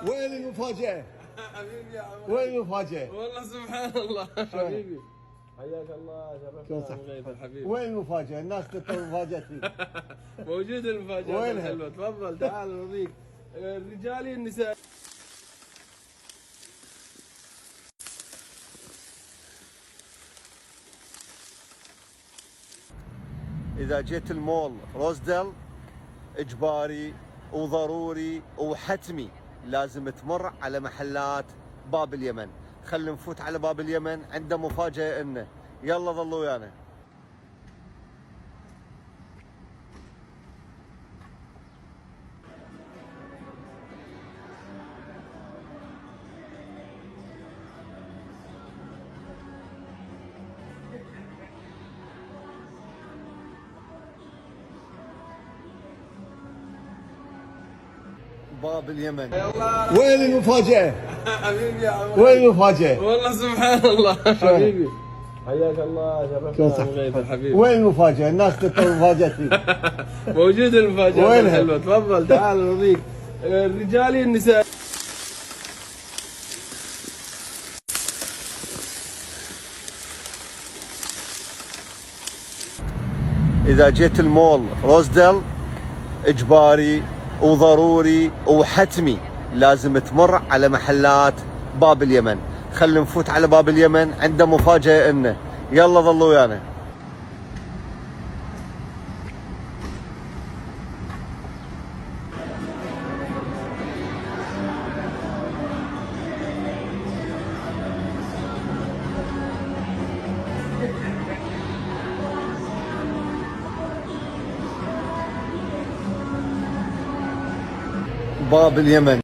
وين المفاجأة؟ حبيبي يا عمر. وين المفاجأة؟ والله سبحان الله حبيبي. حياك الله شرفتنا حبيبي. وين المفاجأة؟ الناس تطلب مفاجأة فيك. موجود المفاجأة وينها؟ الحلوة، تفضل تعال نوريك الرجالي النساء. إذا جيت المول روزدل إجباري وضروري وحتمي لازم تمر على محلات باب اليمن. خلينا نفوت على باب اليمن، عنده مفاجأة إنه. يلا ظلوا ويانا. باب اليمن. وين المفاجأة؟ حبيبي يا عمر. وين المفاجأة؟ والله سبحان الله حبيبي. حياك الله شرفتنا حبيبي. وين المفاجأة؟ الناس تطلب مفاجأة فيك. موجود المفاجأة وينها؟ الحلوة، تفضل تعال نوريك الرجالي النساء. إذا جيت المول روزدل إجباري وضروري وحتمي لازم تمر على محلات باب اليمن. خلينا نفوت على باب اليمن، عنده مفاجأة إنه. يلا ظلوا ويانا. باب اليمن.